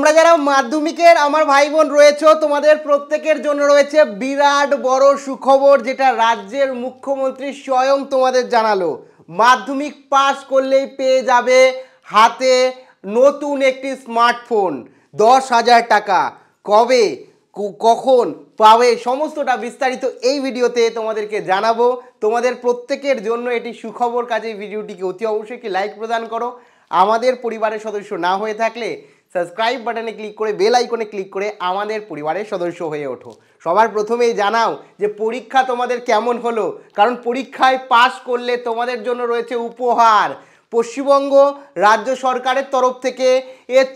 তোমরা যারা মাধ্যমিকের আমার ভাই বোন রয়েছে তোমাদের প্রত্যেকের জন্য রয়েছে বিরাট বড় সুখবর, যেটা রাজ্যের মুখ্যমন্ত্রী স্বয়ং তোমাদের জানালো। মাধ্যমিক পাস করলেই পেয়ে যাবে হাতে নতুন একটি স্মার্টফোন, 10,000 টাকা। কবে কখন পাবে সমস্তটা বিস্তারিত এই ভিডিওতে তোমাদেরকে জানাবো। তোমাদের প্রত্যেকের জন্য এটি সুখবর, কাজে ভিডিওটিকে অতি অবশ্যই একটি লাইক প্রদান করো। আমাদের পরিবারের সদস্য না হয়ে থাকলে সাবস্ক্রাইব বাটনে ক্লিক করে বেল আইকনে ক্লিক করে আমাদের পরিবারের সদস্য হয়ে ওঠো। সবার প্রথমেই জানাও যে পরীক্ষা তোমাদের কেমন হলো, কারণ পরীক্ষায় পাশ করলে তোমাদের জন্য রয়েছে উপহার। পশ্চিমবঙ্গ রাজ্য সরকারের তরফ থেকে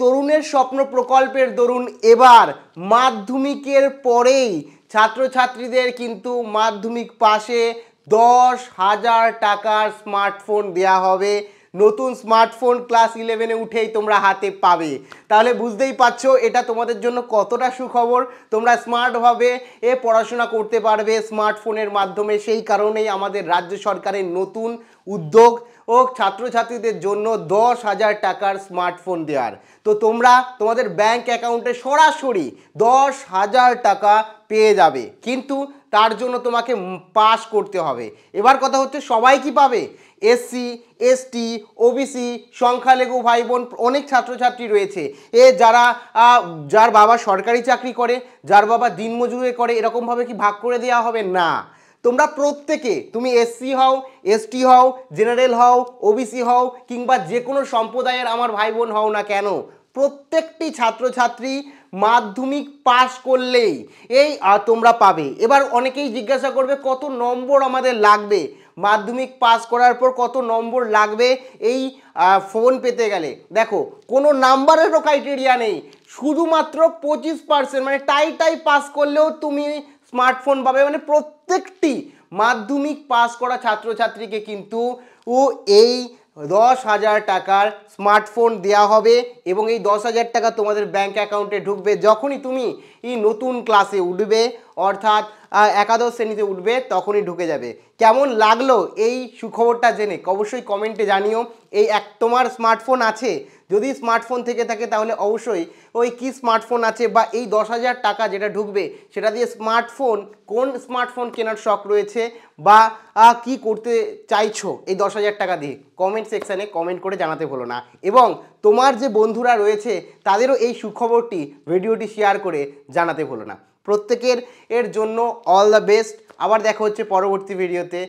তরুণের স্বপ্ন প্রকল্পের দরুন এবার মাধ্যমিকের পরেই ছাত্রছাত্রীদের কিন্তু মাধ্যমিক পাশে 10,000 টাকার স্মার্টফোন দেওয়া হবে। নতুন স্মার্টফোন ক্লাস 11-এ উঠেই তোমরা হাতে পাবে। তাহলে বুঝতেই পারছো এটা তোমাদের জন্য কতটা সুখবর। তোমরা স্মার্টভাবে পড়াশোনা করতে পারবে স্মার্টফোনের মাধ্যমে। সেই কারণেই আমাদের রাজ্য সরকারের নতুন উদ্যোগ ও ছাত্রছাত্রীদের জন্য 10,000 টাকার স্মার্টফোন দেওয়ার। তো তোমরা তোমাদের ব্যাংক অ্যাকাউন্টে সরাসরি 10,000 টাকা পেয়ে যাবে, কিন্তু তার জন্য তোমাকে পাস করতে হবে। এবার কথা হচ্ছে সবাই কি পাবে? এসসি, এসটি, ওবিসি, সংখ্যালঘু ভাই বোন অনেক ছাত্রছাত্রী রয়েছে যার বাবা সরকারি চাকরি করে, যার বাবা দিনমজুরি করে, এরকমভাবে কি ভাগ করে দেওয়া হবে? না, তোমরা প্রত্যেকে, তুমি এসসি হও, এসটি হও, জেনারেল হও, ওবিসি হও, কিংবা যে কোনো সম্প্রদায়ের আমার ভাই বোন হও না কেন, প্রত্যেকটি ছাত্রছাত্রী মাধ্যমিক পাস করলেই তোমরা পাবে। এবার অনেকেই জিজ্ঞাসা করবে কত নম্বর আমাদের লাগবে, মাধ্যমিক পাস করার পর কত নম্বর লাগবে এই ফোন পেতে গেলে। দেখো, কোনো নাম্বারেরও ক্রাইটেরিয়া নেই, শুধুমাত্র 25%, মানে টাই পাস করলেও তুমি স্মার্টফোন পাবে। মানে প্রত্যেকটি মাধ্যমিক পাস করা ছাত্রছাত্রীকে কিন্তু এই 10,000 টাকার স্মার্টফোন দেওয়া হবে, এবং এই 10,000 টাকা তোমাদের ব্যাংক অ্যাকাউন্টে ঢুকবে যখনই তুমি নতুন ক্লাসে উঠবে, অর্থাৎ একাদশ শ্রেণীতে উঠবে, তখনই ঢুকে যাবে। কেমন লাগলো এই সুখবরটা জেনে অবশ্যই কমেন্টে জানিও। তোমার স্মার্টফোন আছে? যদি স্মার্টফোন থেকে থাকে তাহলে অবশ্যই কি স্মার্টফোন আছে, বা এই 10,000 টাকা যেটা ঢুকবে সেটা দিয়ে কোন স্মার্টফোন কেনার শখ রয়েছে, বা কি করতে চাইছো এই 10,000 টাকা দিয়ে, কমেন্ট সেকশানে কমেন্ট করে জানাতে ভুলো না। এবং তোমার যে বন্ধুরা রয়েছে তাদেরও এই সুখবরটি ভিডিওটি শেয়ার করে জানাতে ভুলো না। প্রত্যেকের জন্য অল দ্য বেস্ট। আবার দেখা হচ্ছে পরবর্তী ভিডিওতে।